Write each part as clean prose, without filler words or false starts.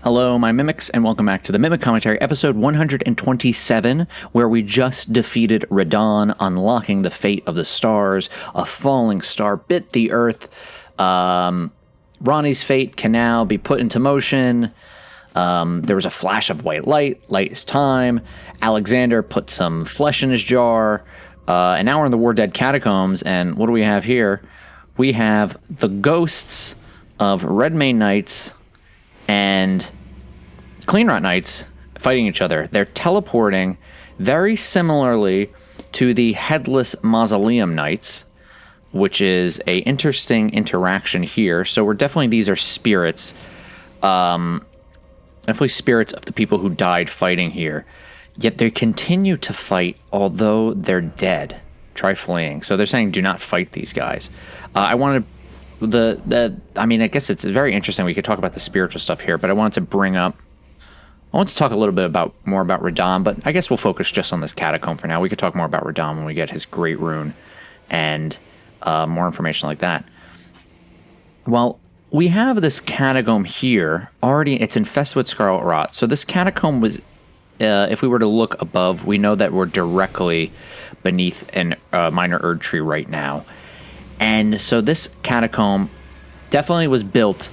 Hello, my Mimics, and welcome back to the Mimic Commentary, episode 127, where we just defeated Radahn, unlocking the fate of the stars. A falling star bit the earth. Ronnie's fate can now be put into motion. There was a flash of white light. Light is time. Alexander put some flesh in his jar. And now we're in the War Dead Catacombs, and what do we have here? We have the ghosts of Redmane Knights and Cleanrot Knights fighting each other. They're teleporting very similarly to the Headless Mausoleum Knights, which is a interesting interaction here. So these are spirits. Definitely spirits of the people who died fighting here. Yet they continue to fight, although they're dead. Try fleeing. So they're saying, do not fight these guys. I guess it's very interesting. We could talk about the spiritual stuff here, but I want to talk a little bit more about Radahn, but I guess we'll focus just on this catacomb for now. We could talk more about Radahn when we get his great rune and more information like that. Well, we have this catacomb here already. It's infested with scarlet rot. So this catacomb was, if we were to look above, we know that we're directly beneath a minor Erd tree right now. And so this catacomb definitely was built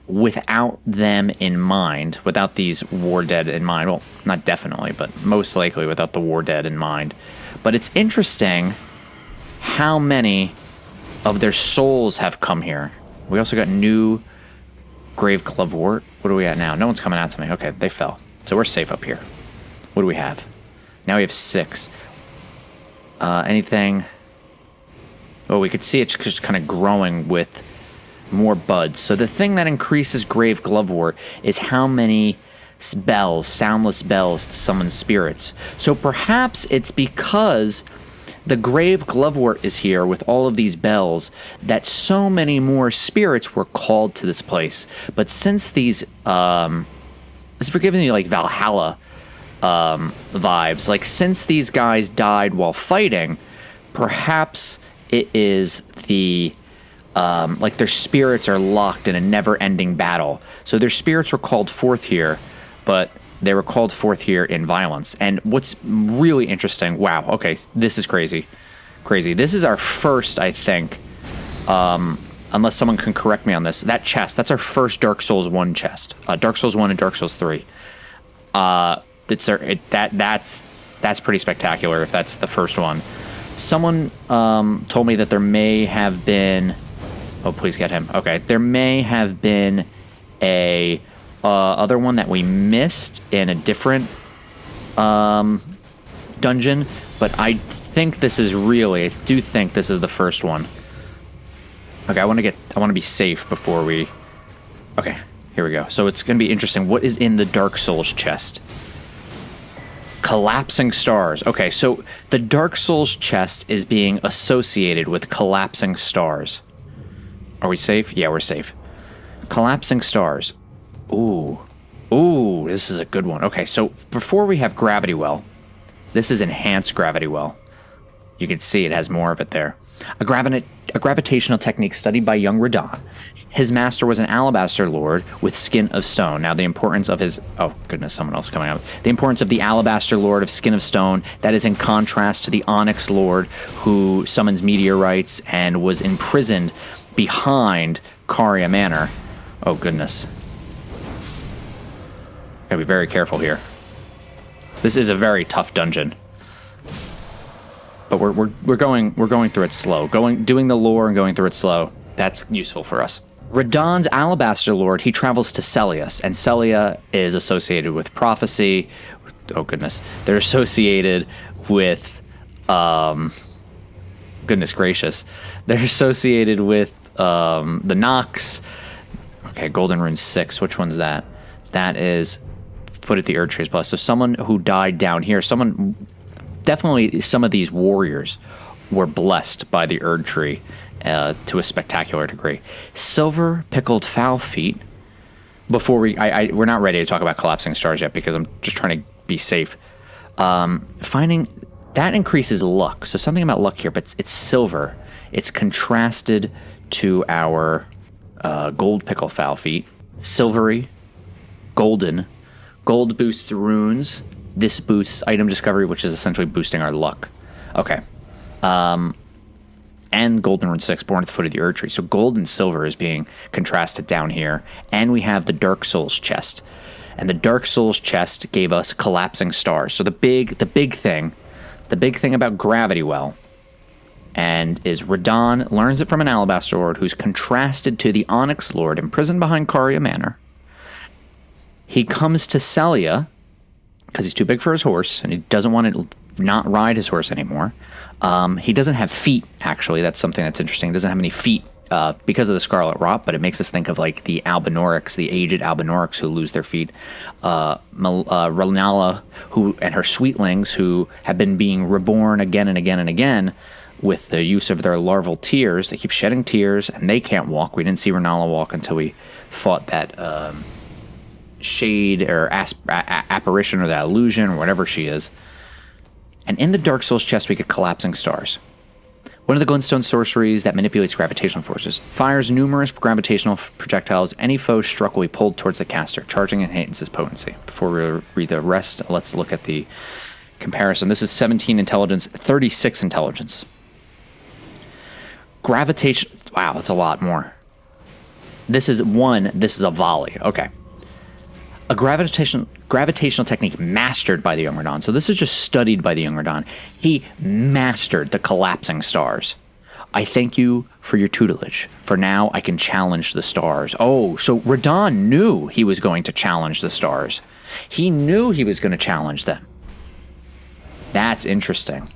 without them in mind, without these war dead in mind. Well, not definitely, but most likely without the war dead in mind. But it's interesting how many of their souls have come here. We also got new grave glovewort. What are we at now? No one's coming out to me. Okay, they fell. So we're safe up here. What do we have? Now we have 6. Anything? Oh, we could see it's just kind of growing with more buds. So the thing that increases grave glovewort is how many bells, soundless bells, to summon spirits. So perhaps it's because the grave glovewort is here with all of these bells that so many more spirits were called to this place. But since these, it's forgiving you like Valhalla vibes, like since these guys died while fighting, perhaps it is the like their spirits are locked in a never-ending battle. So their spirits were called forth here, but they were called forth here in violence. And what's really interesting, wow, okay, this is crazy. This is our first, I think, unless someone can correct me on this, that chest, that's our first Dark Souls 1 chest. Dark Souls 1 and Dark Souls 3. That's pretty spectacular if that's the first one. Someone told me that there may have been... Oh, please get him. Okay, there may have been a other one that we missed in a different dungeon, but I do think this is the first one. Okay, I want to be safe before we... Okay, here we go. So it's going to be interesting. What is in the Dark Souls chest? Collapsing stars. Okay, so the Dark Souls chest is being associated with collapsing stars. Are we safe? Yeah, we're safe. Collapsing stars. Ooh, this is a good one. Okay, so before we have Gravity Well, this is Enhanced Gravity Well. You can see it has more of it there. A gravitational technique studied by young Radahn. His master was an alabaster lord with skin of stone. Now, the importance of his... Oh, goodness, someone else coming up. The importance of the alabaster lord of skin of stone, that is in contrast to the onyx lord who summons meteorites and was imprisoned behind Caria Manor. Oh, goodness. Gotta be very careful here. This is a very tough dungeon. But we're going through it slow. Doing the lore and going through it slow. That's useful for us. Radahn's Alabaster Lord, he travels to Celius, and Celia is associated with prophecy. Oh, goodness. They're associated with... goodness gracious. They're associated with the Nox. Okay, Golden Rune 6. Which one's that? That is Foot at the Erd Tree's Blessed. So someone who died down here, definitely some of these warriors were blessed by the Erd Tree to a spectacular degree. Silver Pickled Foul Feet. Before we're not ready to talk about Collapsing Stars yet because I'm just trying to be safe. Finding that increases luck. So something about luck here, but it's silver. It's contrasted to our Gold Pickle Foul Feet. silvery, golden. Gold boosts runes. This boosts item discovery, which is essentially boosting our luck. Okay. And golden rune 6, born at the foot of the Erd Tree. So gold and silver is being contrasted down here. And we have the Dark Souls chest. And the Dark Souls chest gave us collapsing stars. So the big thing about Gravity Well, and is Radahn learns it from an Alabaster Lord who's contrasted to the Onyx Lord imprisoned behind Caria Manor. He comes to Celia because he's too big for his horse and he doesn't want to not ride his horse anymore. He doesn't have feet, actually. That's something that's interesting. He doesn't have any feet because of the Scarlet Rot, but it makes us think of like the Albinorics, the aged Albinorics who lose their feet. Ralnala, who and her sweetlings, who have been being reborn again and again and again with the use of their larval tears. They keep shedding tears, and they can't walk. We didn't see Ralnala walk until we fought that shade or apparition or that illusion or whatever she is. And in the Dark Souls chest, we get collapsing stars. One of the glintstone sorceries that manipulates gravitational forces. Fires numerous gravitational projectiles. Any foe struck will be pulled towards the caster, charging enhances his potency. Before we read the rest, let's look at the comparison. This is 17 intelligence, 36 intelligence. Gravitation. Wow, that's a lot more. This is a volley. Okay. A gravitational technique mastered by the young Radahn. So this is just studied by the young Radahn. He mastered the collapsing stars. I thank you for your tutelage. For now, I can challenge the stars. Oh, so Radahn knew he was going to challenge the stars. He knew he was going to challenge them. That's interesting.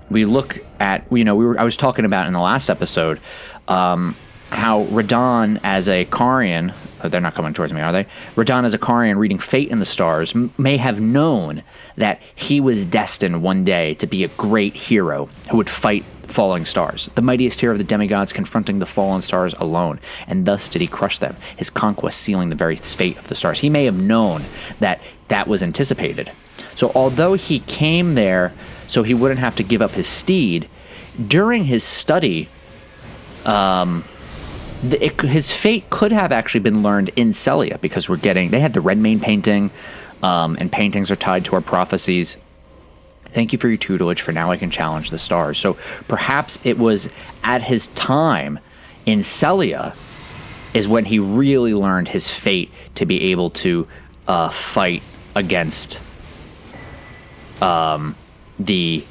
We look at, I was talking about in the last episode, how Radahn as a Carian, they're not coming towards me, are they? Radahn as a Carian reading Fate in the Stars may have known that he was destined one day to be a great hero who would fight falling stars, the mightiest hero of the demigods confronting the fallen stars alone, and thus did he crush them, his conquest sealing the very fate of the stars. He may have known that that was anticipated. So although he came there so he wouldn't have to give up his steed, during his study, his fate could have actually been learned in Celia, because they had the Redmane painting, and paintings are tied to our prophecies. Thank you for your tutelage, for now I can challenge the stars. So perhaps it was at his time in Celia is when he really learned his fate to be able to fight against the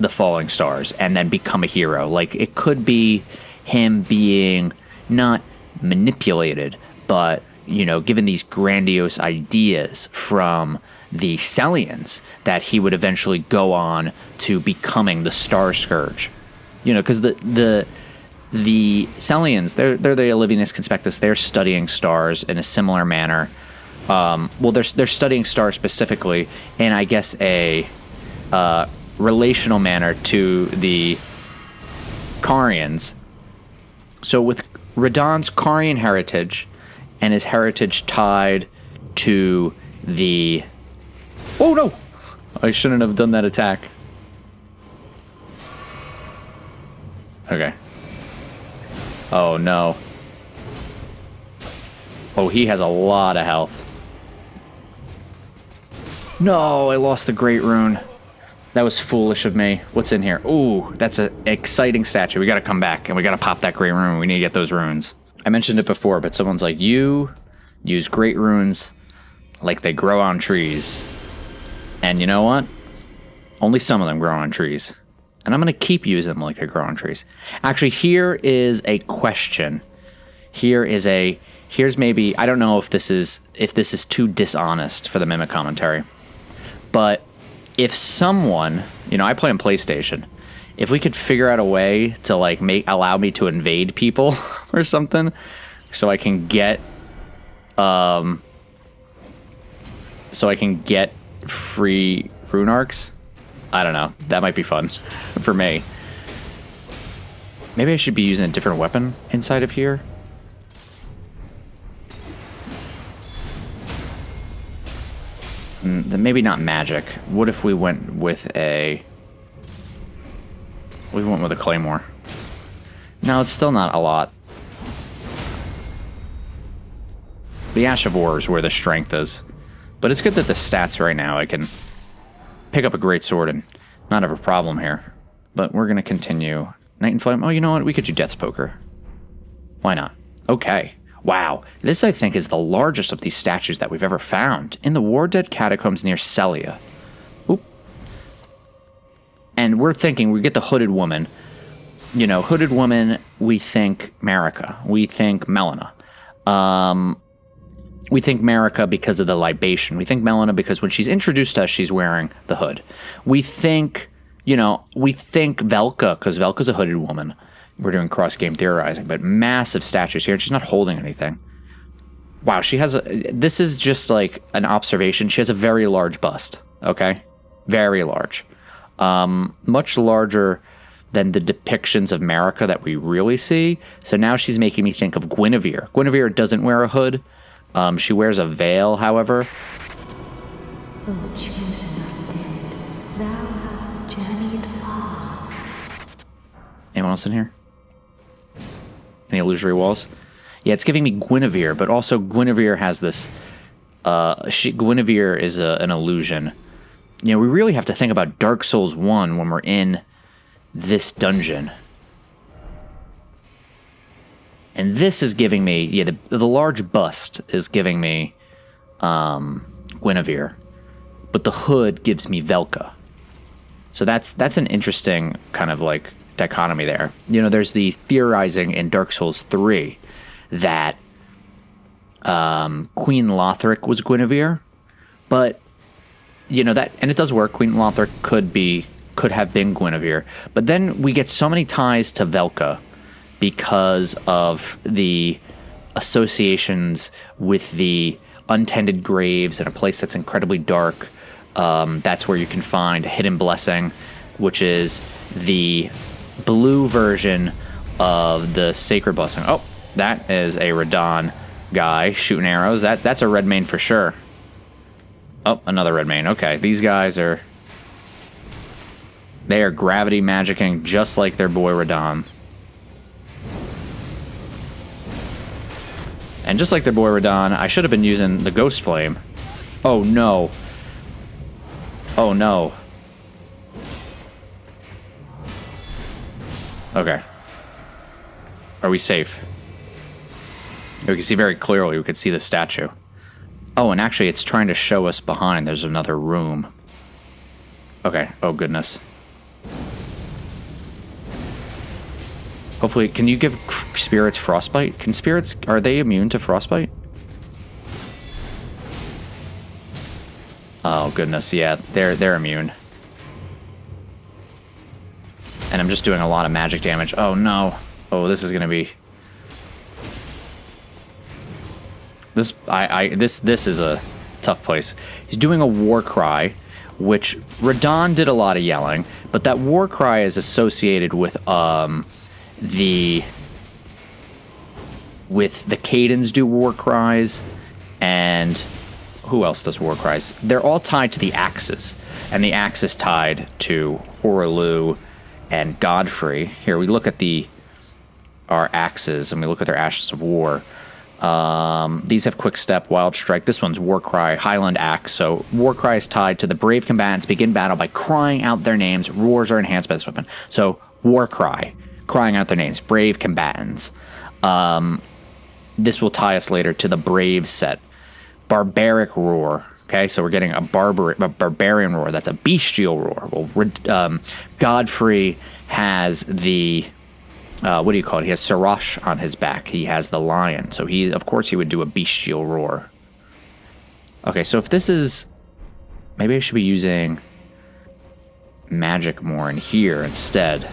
falling stars and then become a hero. Like, it could be him being not manipulated, but, given these grandiose ideas from the Celians that he would eventually go on to becoming the Star Scourge. Because the Celians, they're the Olivinus Conspectus, they're studying stars in a similar manner. They're studying stars specifically in, I guess, a relational manner to the Carians. So with Radahn's Carian heritage and his heritage tied to the... Oh, no! I shouldn't have done that attack. Okay. Oh, no. Oh, he has a lot of health. No, I lost the Great Rune. That was foolish of me. What's in here? Ooh, that's an exciting statue. We gotta come back, and we gotta pop that Great Rune. We need to get those runes. I mentioned it before, but someone's like, you use Great Runes like they grow on trees. And you know what? Only some of them grow on trees. And I'm gonna keep using them like they grow on trees. Actually, here is a question. Here's maybe, I don't know if this is too dishonest for the Mimic commentary, but if someone, I play on PlayStation, if we could figure out a way to allow me to invade people or something, so I can get free rune arcs, I don't know, that might be fun for me. Maybe I should be using a different weapon inside of here. Then maybe not magic. What if we went with a claymore? No, it's still not a lot. The Ash of War is where the strength is. But it's good that the stats right now, I can pick up a great sword and not have a problem here. But we're going to continue. Night and Flame. Oh, you know what? We could do Death's Poker. Why not? Okay. Wow. This, I think, is the largest of these statues that we've ever found. In the War Dead Catacombs near Celia. Oop. And we're thinking, we get the Hooded Woman. You know, Hooded Woman, we think Marika. We think Melina. We think Marika because of the libation. We think Melina because when she's introduced to us, she's wearing the hood. We think, you know, we think Velka because Velka's a hooded woman. We're doing cross-game theorizing, but massive statues here. She's not holding anything. Wow, she has a... This is just like an observation. She has a very large bust, okay? Very large. Much larger than the depictions of Marika that we really see. So now she's making me think of Guinevere. Guinevere doesn't wear a hood. She wears a veil, however. O chosen of dead, thou hast journeyed far. Anyone else in here? Any illusory walls? Yeah, it's giving me Guinevere, but also Guinevere has this... Guinevere is an illusion. You know, we really have to think about Dark Souls 1 when we're in this dungeon. And this is giving me... Yeah, the large bust is giving me Guinevere. But the hood gives me Velka. So that's an interesting kind of like dichotomy there. You know, there's the theorizing in Dark Souls 3 that Queen Lothric was Guinevere. But, you know, that... And it does work. Queen Lothric could have been Guinevere. But then we get so many ties to Velka because of the associations with the untended graves in a place that's incredibly dark. That's where you can find Hidden Blessing, which is the blue version of the Sacred Blessing. Oh, that is a Radahn guy shooting arrows. That's a red mane for sure. Oh, another red mane. Okay, these guys are... They are gravity magicking just like their boy Radahn. And just like their boy Radahn, I should have been using the Ghost Flame. Oh no. Oh no. Okay. Are we safe? We can see very clearly. We could see the statue. Oh, and actually it's trying to show us behind. There's another room. Okay. Oh, goodness. Hopefully, can you give spirits frostbite? Can spirits, are they immune to frostbite? Oh goodness, yeah, they're immune. And I'm just doing a lot of magic damage. Oh no. Oh, this is gonna be... This is a tough place. He's doing a war cry, which Radahn did a lot of yelling, but that war cry is associated with the Cadens do war cries, and who else does war cries? They're all tied to the axes, and the axe is tied to Hoarlu and Godfrey. Here we look at our axes, and we look at their Ashes of War. These have Quick Step, Wild Strike. This one's War Cry, Highland Axe. So War Cry is tied to the brave combatants begin battle by crying out their names. Roars are enhanced by this weapon. So War Cry, crying out their names, brave combatants. This will tie us later to the brave set. Barbaric Roar. Okay, so we're getting a barbarian roar. That's a bestial roar. Well, Godfrey has the... what do you call it? He has Sarash on his back. He has the lion. So of course he would do a bestial roar. Okay, so if this is... Maybe I should be using magic more in here instead.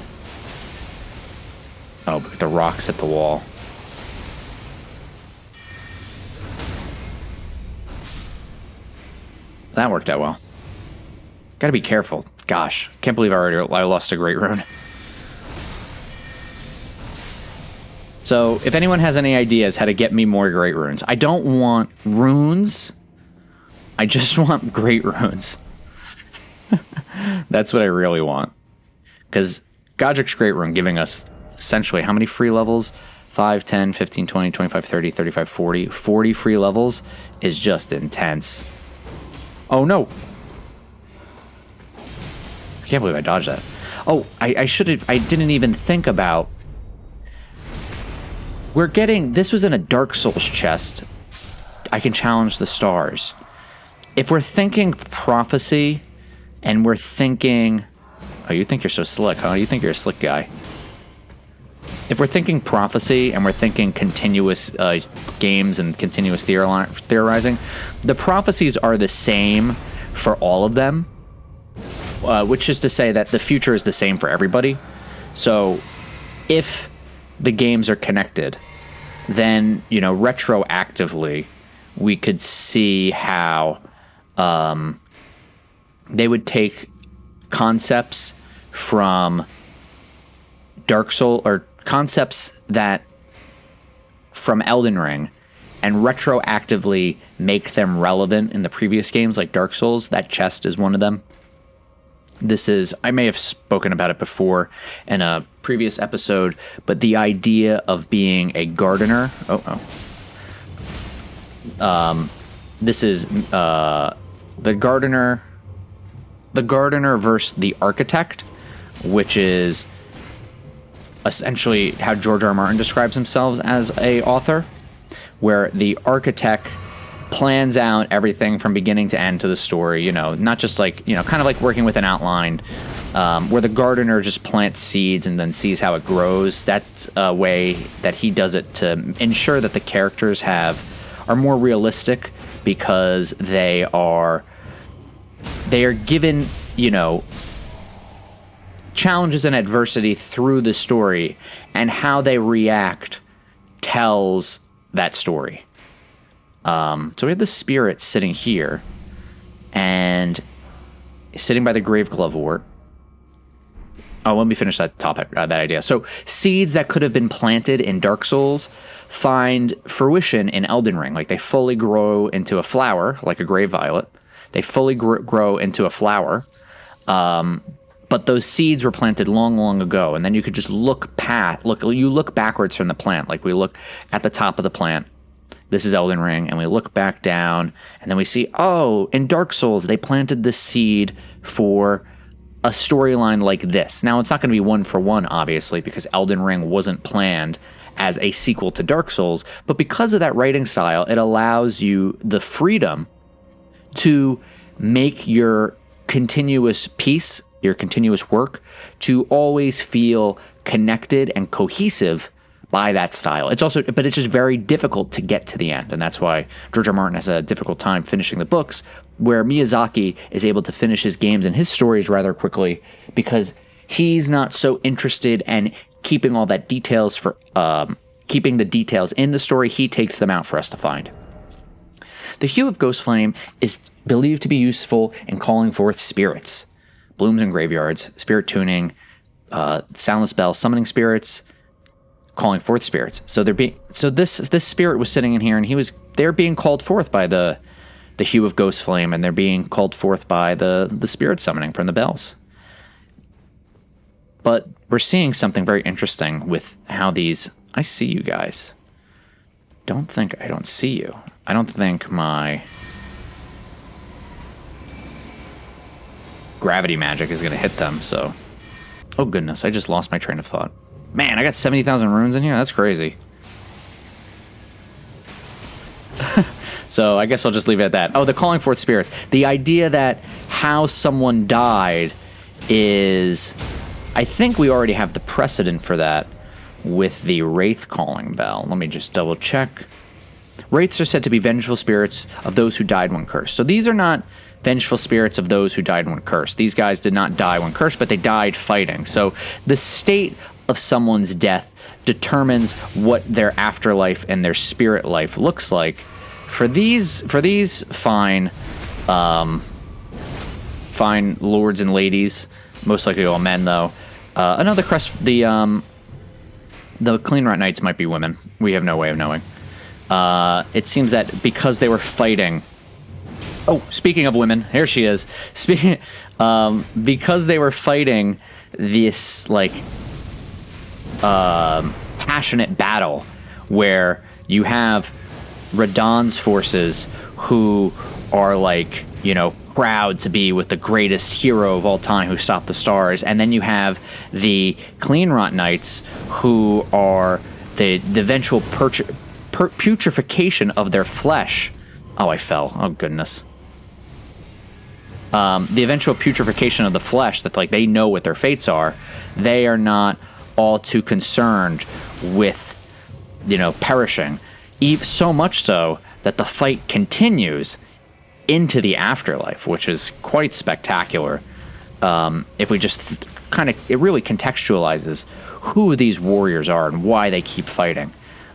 Oh, but the rocks at the wall. That worked out well. Gotta be careful. Gosh, can't believe I lost a great rune. So, if anyone has any ideas how to get me more great runes, I don't want runes. I just want great runes. That's what I really want. Because Godric's great rune giving us essentially how many free levels? 5, 10, 15, 20, 25, 30, 35, 40. 40 free levels is just intense. Oh, no. I can't believe I dodged that. Oh, I should have... I didn't even think about... We're getting... This was in a Dark Souls chest. I can challenge the stars. If we're thinking prophecy, and we're thinking... Oh, you think you're so slick, huh? You think you're a slick guy. If we're thinking prophecy, and we're thinking continuous games and continuous theorizing, the prophecies are the same for all of them. Which is to say that the future is the same for everybody. So, if the games are connected, then, you know, retroactively, we could see how they would take concepts from Dark Souls, or concepts that from Elden Ring, and retroactively make them relevant in the previous games, like Dark Souls. That chest is one of them. This is, I may have spoken about it before in a previous episode, but the idea of being a gardener. This is the gardener versus the architect, which is essentially how George R. R. Martin describes himself as a author, where the architect plans out everything from beginning to end to the story, you know, not just like, you know, kind of like working with an outline, where the gardener just plants seeds and then sees how it grows. That's a way that he does it to ensure that the characters are more realistic, because they are given, you know, challenges and adversity through the story, and how they react tells that story. So we have the spirit sitting here, and sitting by the grave glovewort. Oh, let me finish that topic, that idea. So seeds that could have been planted in Dark Souls find fruition in Elden Ring. Like, they fully grow into a flower, like a grave violet. They fully grow into a flower. But those seeds were planted long, long ago, and then you could just look backwards from the plant. Like, we look at the top of the plant. This is Elden Ring, and we look back down, and then we see, oh, in Dark Souls, they planted this seed for a storyline like this. Now, it's not going to be one for one, obviously, because Elden Ring wasn't planned as a sequel to Dark Souls, but because of that writing style, it allows you the freedom to make your continuous piece, your continuous work, to always feel connected and cohesive by that style. It's also, but it's just very difficult to get to the end, and that's why George R. R. Martin has a difficult time finishing the books, where Miyazaki is able to finish his games and his stories rather quickly, because he's not so interested in keeping all that details for keeping the details in the story. He takes them out for us to find. The hue of Ghostflame is believed to be useful in calling forth spirits, blooms in graveyards, spirit tuning, soundless bells, summoning spirits, calling forth spirits. So this spirit was sitting in here, and they're being called forth by the hue of Ghostflame, and they're being called forth by the spirit summoning from the bells. But we're seeing something very interesting with how these... I see you guys. Don't think I don't see you. I don't think my gravity magic is going to hit them, so... Oh goodness, I just lost my train of thought. Man, I got 70,000 runes in here? That's crazy. So I guess I'll just leave it at that. Oh, the calling forth spirits. The idea that how someone died is... I think we already have the precedent for that with the Wraith calling bell. Let me just double check. Wraiths are said to be vengeful spirits of those who died when cursed. So these are not vengeful spirits of those who died when cursed. These guys did not die when cursed, but they died fighting. So the state of someone's death determines what their afterlife and their spirit life looks like. For these fine lords and ladies, most likely all men though. Another crest. The Clean Rot Knights might be women. We have no way of knowing. It seems that because they were fighting... Oh, speaking of women, here she is. Because they were fighting this, like, passionate battle where you have Radahn's forces who are like, you know, proud to be with the greatest hero of all time who stopped the stars, and then you have the Cleanrot Knights who are the eventual putrefaction of their flesh. Oh, I fell. Oh, goodness. The eventual putrefaction of the flesh, that like they know what their fates are. They are not all too concerned with, you know, perishing. So much so that the fight continues into the afterlife, which is quite spectacular. If we just it really contextualizes who these warriors are and why they keep fighting.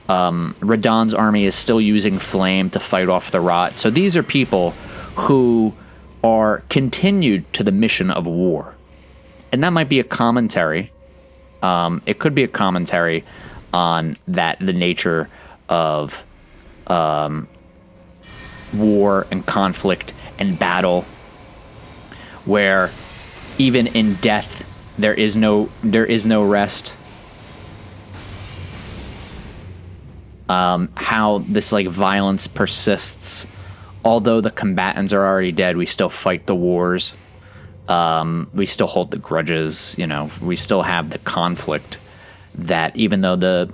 Radahn's army is still using flame to fight off the rot. So these are people who are continued to the mission of war. And that might be a commentary. It could be a commentary on the nature of war and conflict and battle, where even in death there is no rest. How this like violence persists. Although the combatants are already dead, we still fight the wars. We still hold the grudges. You know, we still have the conflict. That even though the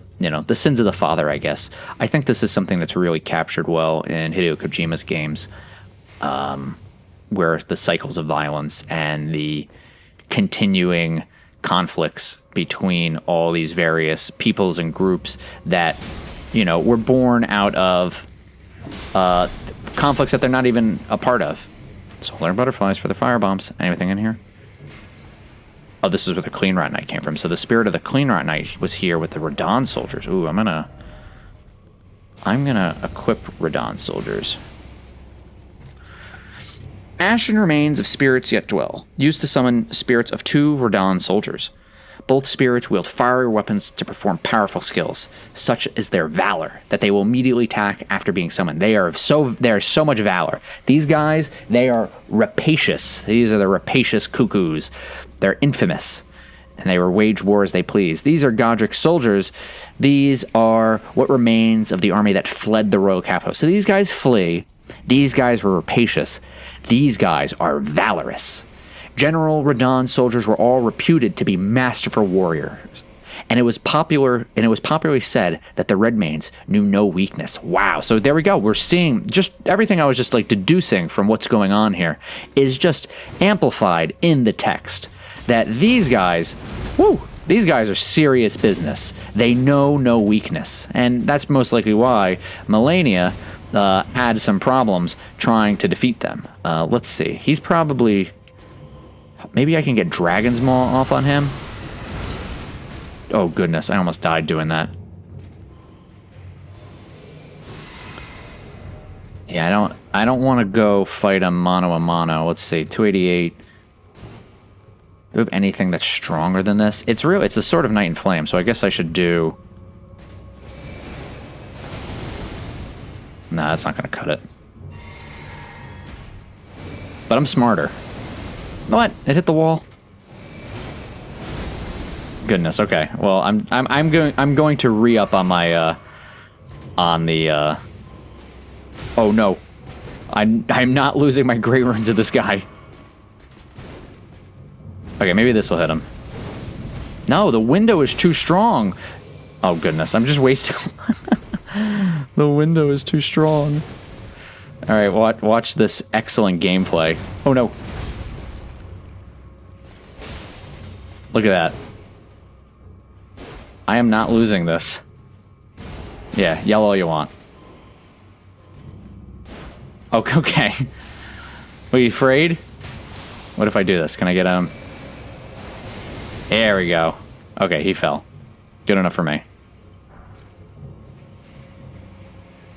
sins of the father, I guess, I think this is something that's really captured well in Hideo Kojima's games, where the cycles of violence and the continuing conflicts between all these various peoples and groups that, you know, were born out of conflicts that they're not even a part of. Solar butterflies for the firebombs. Anything in here? Oh, this is where the Cleanrot Knight came from. So the spirit of the Cleanrot Knight was here with the Radahn soldiers. Ooh, I'm gonna equip Radahn soldiers. Ashen remains of spirits yet dwell, used to summon spirits of 2 Radahn soldiers. Both spirits wield fiery weapons to perform powerful skills, such as their valor, that they will immediately attack after being summoned. They are so much valor. These guys, they are rapacious. These are the rapacious cuckoos. They're infamous, and they will wage war as they please. These are Godric's soldiers. These are what remains of the army that fled the royal capital. So these guys flee. These guys were rapacious. These guys are valorous. General Radahn soldiers were all reputed to be masterful warriors, and it was popularly said that the Redmanes knew no weakness. Wow! So there we go. We're seeing just everything I was just like deducing from what's going on here is just amplified in the text. That these guys are serious business. They know no weakness, and that's most likely why Melania had some problems trying to defeat them. Let's see. He's probably. Maybe I can get Dragon's Maw off on him. Oh goodness, I almost died doing that. Yeah, I don't want to go fight a mano. Let's see, 288. Do we have anything that's stronger than this? It's the Sword of Night and Flame, so I guess I should do. Nah, that's not gonna cut it. But I'm smarter. What? It hit the wall. Goodness. Okay. Well, I'm going to re-up on my on the. Oh no, I'm not losing my Grey Runes to this guy. Okay, maybe this will hit him. No, the window is too strong. Oh goodness, I'm just wasting. The window is too strong. All right, watch this excellent gameplay. Oh no. Look at that. I am not losing this. Yeah, yell all you want. Okay. Are you afraid? What if I do this? Can I get him? There we go. Okay, he fell. Good enough for me.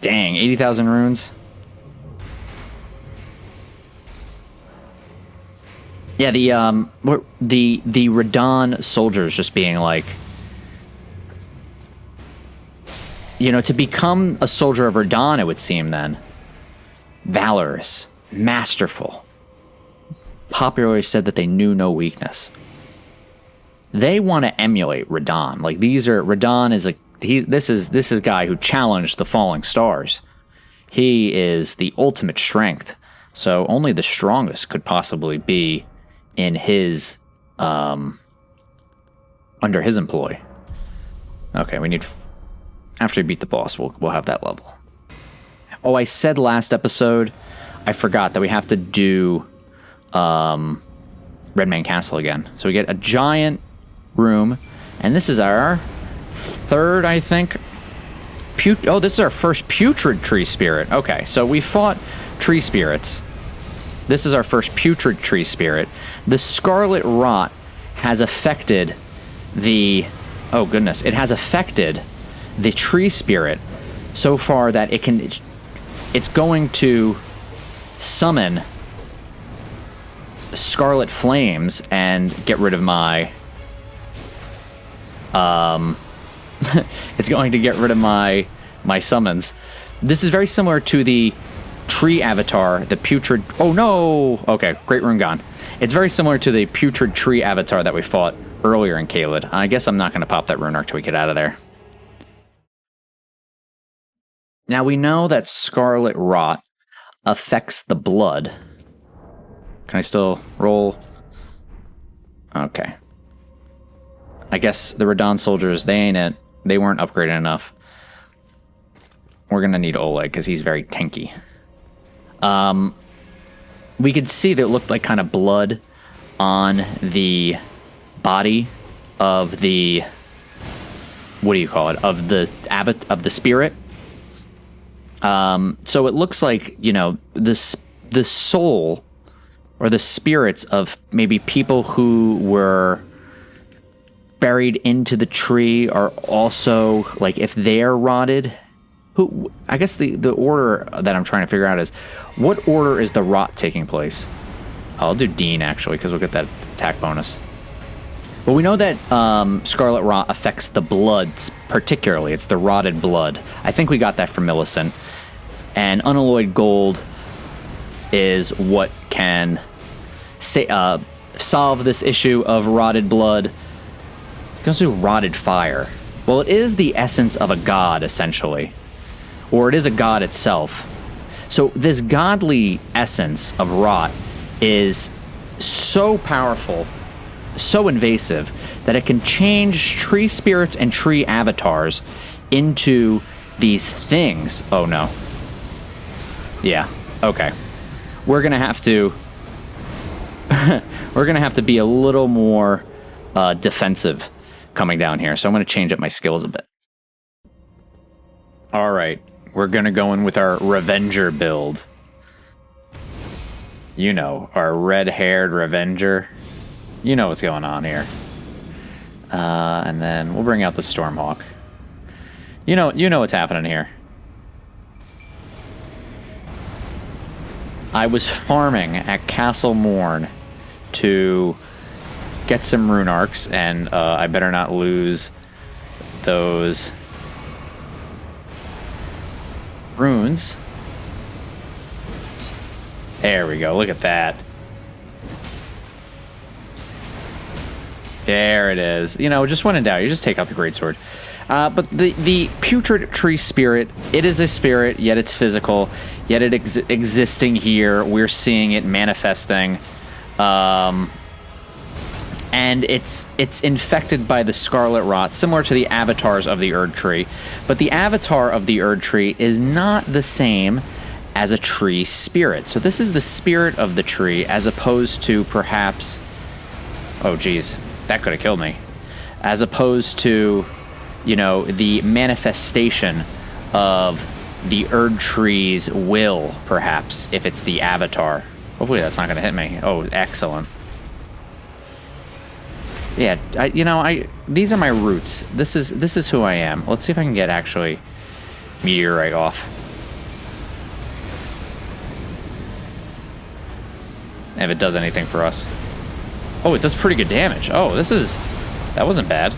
Dang, 80,000 runes. Yeah, the Radahn soldiers just being like, you know, to become a soldier of Radahn, it would seem then, valorous, masterful, popularly said that they knew no weakness. They want to emulate Radahn. Like Radahn is this is a guy who challenged the falling stars. He is the ultimate strength. So only the strongest could possibly be in his under his employ. Okay, we need after we beat the boss, we'll have that level. Oh, I said last episode, I forgot that we have to do Redman Castle again. So we get a giant room, and this is our third, I think. This is our first putrid tree spirit. Okay, so we fought tree spirits. This is our first putrid tree spirit. The scarlet rot has affected the... Oh, goodness. It has affected the tree spirit so far that it's going to summon scarlet flames and get rid of my... it's going to get rid of my summons. This is very similar to the tree avatar, the putrid... Oh, no! Okay, Great Rune gone. It's very similar to the putrid tree avatar that we fought earlier in Caelid. I guess I'm not going to pop that rune arc till we get out of there. Now, we know that scarlet rot affects the blood. Can I still roll? Okay. I guess the Radahn soldiers, they ain't it. They weren't upgraded enough. We're going to need Oleg because he's very tanky. We could see that it looked like kind of blood on the body of the... What do you call it? Of the spirit. So it looks like, the soul or the spirits of maybe people who were buried into the tree are also, like, if they're rotted, I guess the order that I'm trying to figure out is, what order is the rot taking place? I'll do Dean, actually, because we'll get that attack bonus. But we know that scarlet rot affects the blood particularly. It's the rotted blood. I think we got that from Millicent. And unalloyed gold is what can solve this issue of rotted blood. It goes to rotted fire. Well, it is the essence of a god, essentially. Or it is a god itself. So this godly essence of rot is so powerful, so invasive, that it can change tree spirits and tree avatars into these things. Oh, no. Yeah, okay. We're going to have to... we're going to have to be a little more defensive coming down here. So I'm going to change up my skills a bit. All right. We're going to go in with our Revenger build. You know, our red-haired Revenger. You know what's going on here. And then we'll bring out the Stormhawk. You know what's happening here. I was farming at Castle Morn to get some rune arcs, and I better not lose those runes. There we go. Look at that. There it is. Just when in doubt, you just take out the greatsword. But the putrid tree spirit, it is a spirit, yet it's physical, yet it existing here. We're seeing it manifesting. And it's infected by the scarlet rot, similar to the avatars of the Erd tree. But the avatar of the Erd tree is not the same as a tree spirit. So this is the spirit of the tree, as opposed to perhaps... Oh, geez. That could have killed me. As opposed to, the manifestation of the Erd tree's will, perhaps, if it's the avatar. Hopefully that's not going to hit me. Oh, excellent. Yeah, these are my roots. This is who I am. Let's see if I can get actually Meteorite off. If it does anything for us. Oh, it does pretty good damage. Oh, that wasn't bad.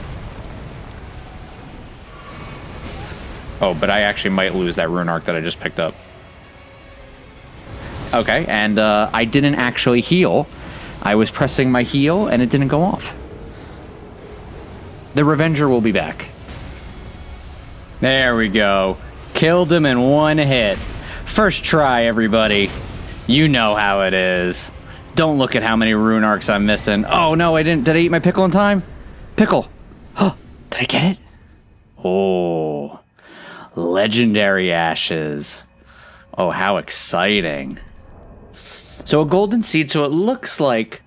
Oh, but I actually might lose that rune arc that I just picked up. Okay, and I didn't actually heal. I was pressing my heal, and it didn't go off. The Revenger will be back. There we go. Killed him in one hit. First try, everybody. You know how it is. Don't look at how many rune arcs I'm missing. Oh, no, I didn't. Did I eat my pickle in time? Pickle. Oh, did I get it? Oh, legendary ashes. Oh, how exciting. So a golden seed. So it looks like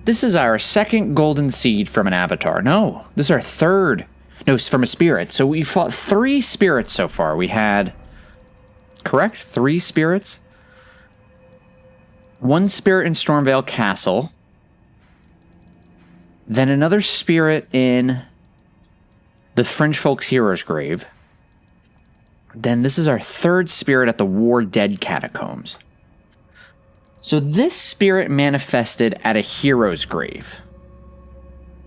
this is our second golden seed from an avatar. No, this is our third. No, it's from a spirit. So we fought 3 spirits so far. We had, correct? 3 spirits. 1 spirit in Stormvale Castle. Then another spirit in the Fringe Folk's Hero's Grave. Then this is our 3rd spirit at the War Dead Catacombs. So this spirit manifested at a hero's grave.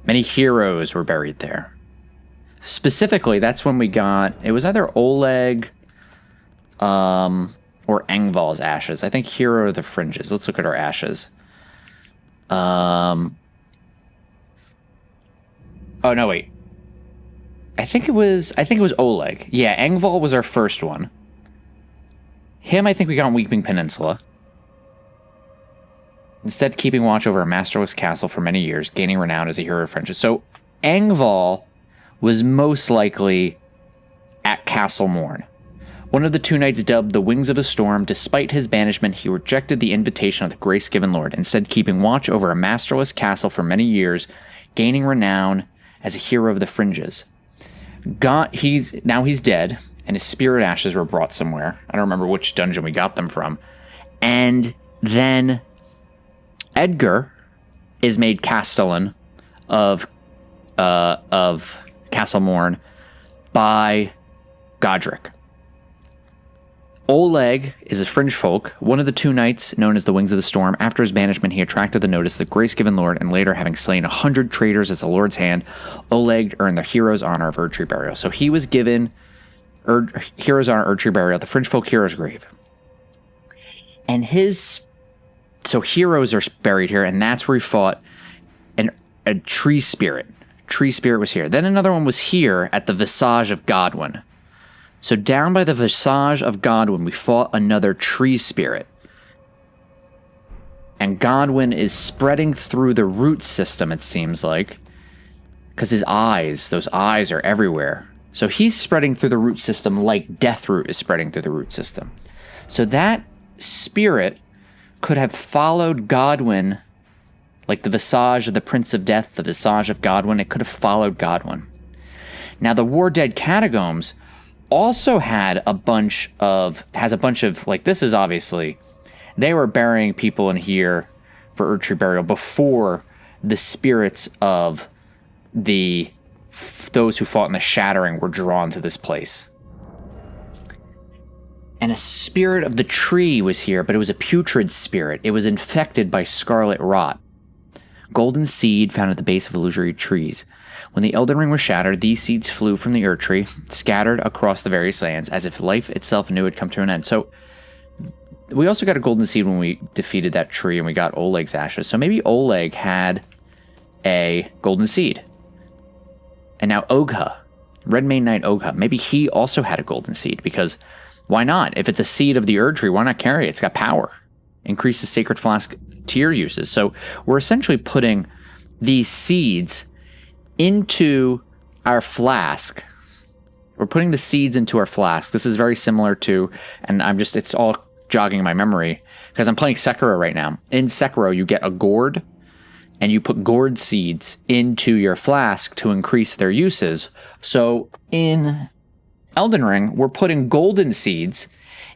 Many heroes were buried there. Specifically, that's when we got, it was either Oleg or Engval's ashes. I think Hero of the Fringes. Let's look at our ashes. Oh, no, wait. I think it was Oleg. Yeah, Engval was our first one. Him, I think we got on Weeping Peninsula. Instead, keeping watch over a masterless castle for many years, gaining renown as a hero of friendship. So, Engval was most likely at Castle Morn. One of the 2 knights dubbed the Wings of a Storm. Despite his banishment, he rejected the invitation of the grace-given lord, instead keeping watch over a masterless castle for many years, gaining renown as a hero of the fringes. Now he's dead, and his spirit ashes were brought somewhere. I don't remember which dungeon we got them from. And then Edgar is made Castellan of Castle Morn by Godric. Oleg is a fringe folk, one of the 2 knights known as the Wings of the Storm. After his banishment, he attracted the notice of the grace-given lord, and later, having slain 100 traitors as the lord's hand, Oleg earned the hero's honor of Erdtree Burial. So he was given hero's honor Erdtree Burial at the fringe folk hero's grave. And so heroes are buried here, and that's where he fought a tree spirit. Tree spirit was here. Then another one was here at the Visage of Godwin. So down by the Visage of Godwin, we fought another tree spirit. And Godwin is spreading through the root system, it seems like. Because those eyes are everywhere. So he's spreading through the root system like Deathroot is spreading through the root system. So that spirit could have followed Godwin, like the Visage of the Prince of Death, the Visage of Godwin. It could have followed Godwin. Now the War Dead Catacombs also has a bunch of, like, this is obviously, they were burying people in here for Erdtree Burial before the spirits of those who fought in the Shattering were drawn to this place. And a spirit of the tree was here, but it was a putrid spirit. It was infected by scarlet rot. Golden seed found at the base of illusory trees. When the Elden Ring was shattered, these seeds flew from the Erdtree, scattered across the various lands, as if life itself knew it had come to an end. So, we also got a golden seed when we defeated that tree, and we got Oleg's ashes. So maybe Oleg had a golden seed. And now Ogha, Red Mane Knight Ogha, maybe he also had a golden seed, because why not? If it's a seed of the Erdtree, why not carry it? It's got power. Increases Sacred Flask tier uses. So we're essentially putting these seeds into our flask. We're putting the seeds into our flask. This is very similar to, and it's all jogging in my memory, because I'm playing Sekiro right now. In Sekiro, you get a gourd, and you put gourd seeds into your flask to increase their uses. So in Elden Ring, we're putting golden seeds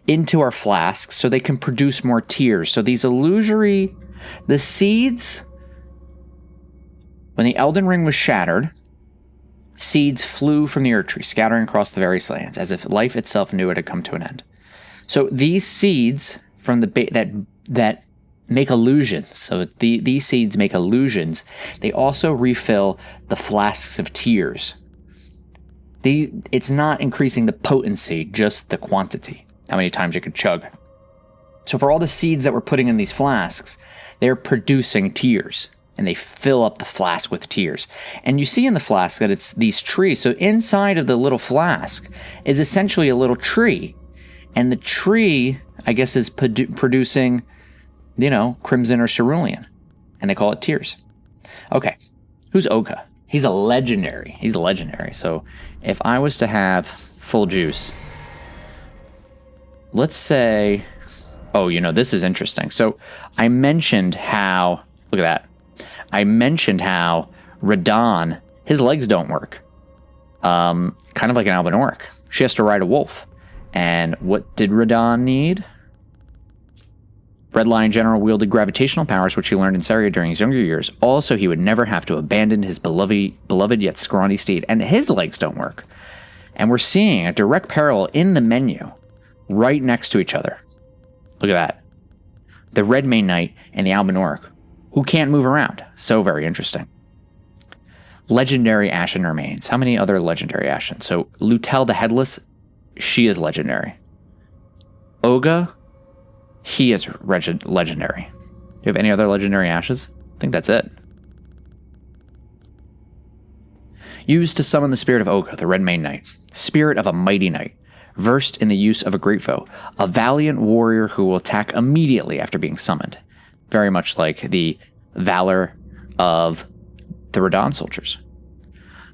into our flasks so they can produce more tears. So these the seeds, when the Elden Ring was shattered, seeds flew from the Erdtree, scattering across the various lands, as if life itself knew it had come to an end. So these seeds from that make illusions. So these seeds make illusions. They also refill the flasks of tears. It's not increasing the potency, just the quantity. How many times you could chug. So for all the seeds that we're putting in these flasks, they're producing tears. and they fill up the flask with tears. And you see in the flask that it's these trees. So inside of the little flask is essentially a little tree. And the tree, I guess, is producing, crimson or cerulean. And they call it tears. Okay, who's Ogha? He's a legendary. So if I was to have full juice, let's say, this is interesting. So I mentioned how, look at that. I mentioned how Radahn, his legs don't work. Kind of like an Alban Orc. She has to ride a wolf. And what did Radahn need? Red Lion General wielded gravitational powers, which he learned in Saria during his younger years. Also, he would never have to abandon his beloved yet scrawny steed. And his legs don't work. And we're seeing a direct parallel in the menu, right next to each other. Look at that. The Red Mane Knight and the Alban Orc, who can't move around. So very interesting. Legendary Ashen remains. How many other legendary Ashen? So Lutel the Headless, she is legendary. Ogha, he is legendary. Do you have any other legendary Ashes? I think that's it. Used to summon the spirit of Ogha, the Red Mane Knight. Spirit of a mighty knight. Versed in the use of a great foe. A valiant warrior who will attack immediately after being summoned. Very much like the valor of the Radahn soldiers.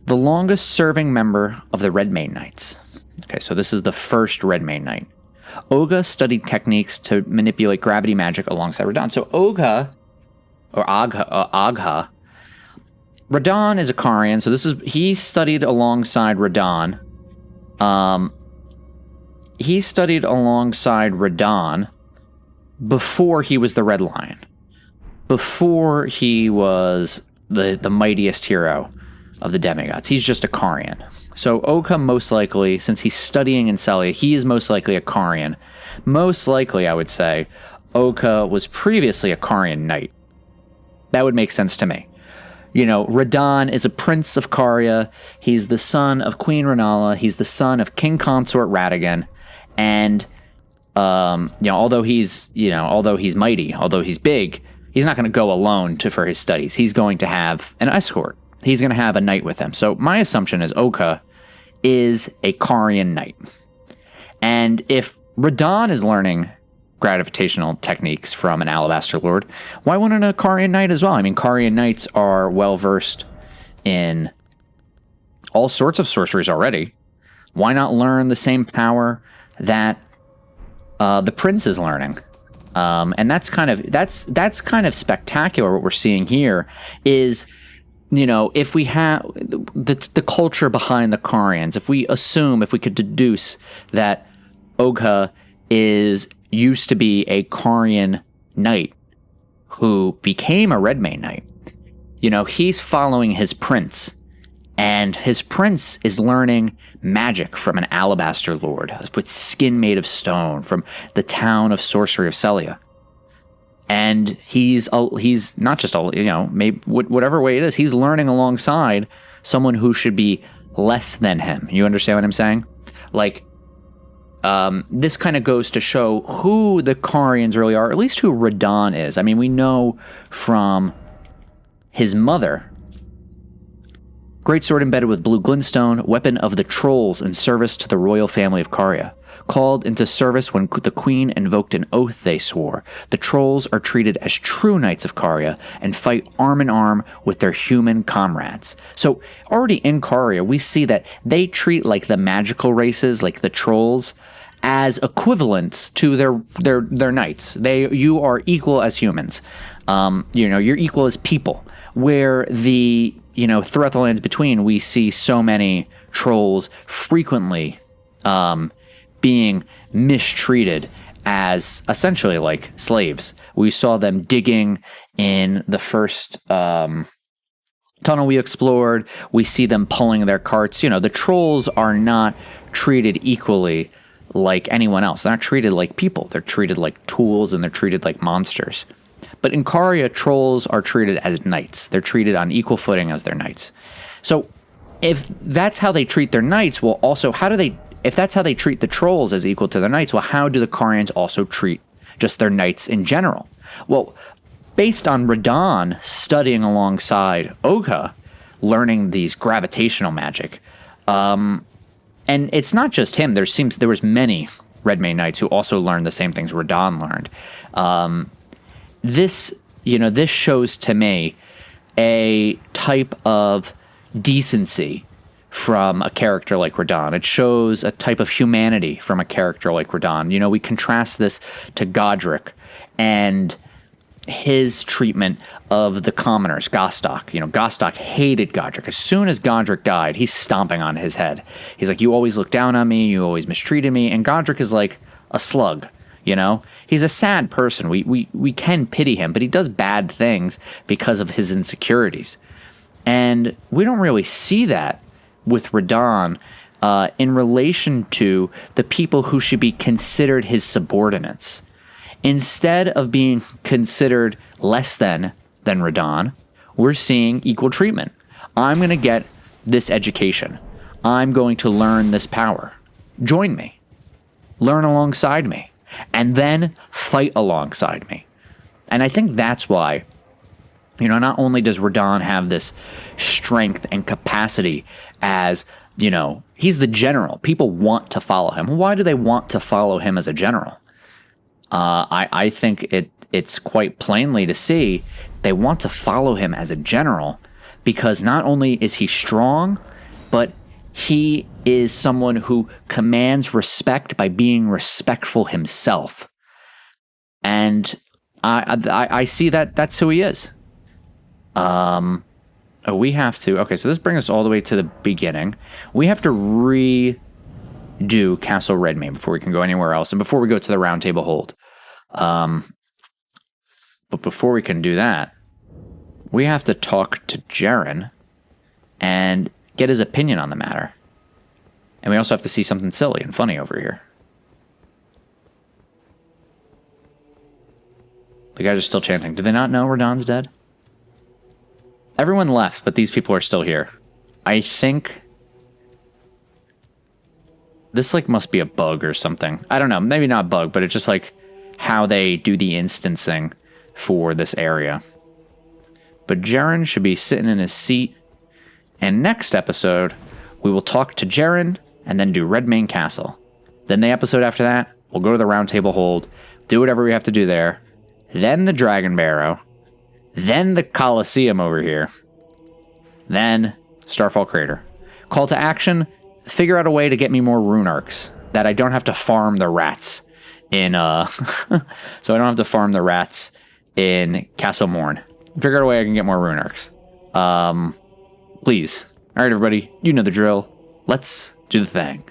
The longest serving member of the Red Mane Knights. Okay, so this is the first Red Mane Knight. Ogha studied techniques to manipulate gravity magic alongside Radahn. So Ogha, or Ogha, Radahn is a Carian, so he studied alongside Radahn. He studied alongside Radahn before he was the Red Lion. Before he was the mightiest hero of the demigods. He's just a Carian. So Ogha most likely, since he's studying in Sellia, he is most likely a Carian. Most likely, I would say, Ogha was previously a Carian knight. That would make sense to me. Radahn is a prince of Caria. He's the son of Queen Rennala. He's the son of King Consort Radahn. And, although he's mighty, although he's big, he's not going to go alone for his studies. He's going to have an escort. He's going to have a knight with him. So my assumption is Ogha is a Carian knight. And if Radahn is learning gravitational techniques from an Alabaster Lord, why wouldn't a Carian knight as well? I mean, Carian knights are well versed in all sorts of sorceries already. Why not learn the same power that the prince is learning? And that's kind of spectacular. What we're seeing here is, if we have the culture behind the Carians, if we could deduce that Ogha used to be a Carian knight who became a Red Mane Knight, he's following his prince, and his prince is learning magic from an Alabaster Lord with skin made of stone from the town of sorcery of Sellia. And he's not just maybe whatever way it is, he's learning alongside someone who should be less than him. You understand what I'm saying? Like, this kind of goes to show who the Carians really are, at least who Radahn is. I mean, we know from his mother, greatsword embedded with blue glintstone, weapon of the trolls in service to the royal family of Caria. Called into service when the queen invoked an oath they swore. The trolls are treated as true knights of Caria and fight arm in arm with their human comrades. So already in Caria, we see that they treat like the magical races, like the trolls, as equivalents to their knights. You are equal as humans. You're equal as people. Where throughout the lands between, we see so many trolls frequently being mistreated as essentially like slaves. We saw them digging in the first tunnel we explored. We see them pulling their carts. The trolls are not treated equally like anyone else. They're not treated like people. They're treated like tools, and they're treated like monsters. But in Caria, trolls are treated as knights. They're treated on equal footing as their knights. So if that's how they treat their knights, well, also, if that's how they treat the trolls as equal to their knights, well, how do the Carians also treat just their knights in general? Well, based on Radahn studying alongside Ogha, learning these gravitational magic. And it's not just him. There was many Redmane Knights who also learned the same things Radahn learned. This shows to me a type of decency from a character like Radahn. It shows a type of humanity from a character like Radahn. We contrast this to Godric and his treatment of the commoners, Gostok. Gostok hated Godric. As soon as Godric died, he's stomping on his head. He's like, you always look down on me, you always mistreated me, and Godric is like a slug, He's a sad person. We can pity him, but he does bad things because of his insecurities. And we don't really see that with Radahn in relation to the people who should be considered his subordinates. Instead of being considered less than Radahn, we're seeing equal treatment. I'm going to get this education. I'm going to learn this power. Join me. Learn alongside me. And then fight alongside me. And I think that's why, not only does Radahn have this strength and capacity as, he's the general. People want to follow him. Why do they want to follow him as a general? I think it's quite plainly to see they want to follow him as a general because not only is he strong, but he is someone who commands respect by being respectful himself. And I see that that's who he is. We have to... Okay, so this brings us all the way to the beginning. We have to redo Castle Redmane before we can go anywhere else, and before we go to the Round Table Hold. But before we can do that, we have to talk to Jaren and get his opinion on the matter. And we also have to see something silly and funny over here. The guys are still chanting. Do they not know Radahn's dead? Everyone left, but these people are still here. I think this must be a bug or something. I don't know. Maybe not a bug, but it's just how they do the instancing for this area. But Jaren should be sitting in his seat. And next episode, we will talk to Jaren and then do Redmane Castle. Then the episode after that, we'll go to the Round Table Hold, do whatever we have to do there. Then the Dragon Barrow. Then the Colosseum over here. Then Starfall Crater. Call to action, figure out a way to get me more rune arcs. That I don't have to farm the rats in, so I don't have to farm the rats in Castle Morn. Figure out a way I can get more rune arcs. Please. Alright, everybody, you know the drill. Let's do the thing.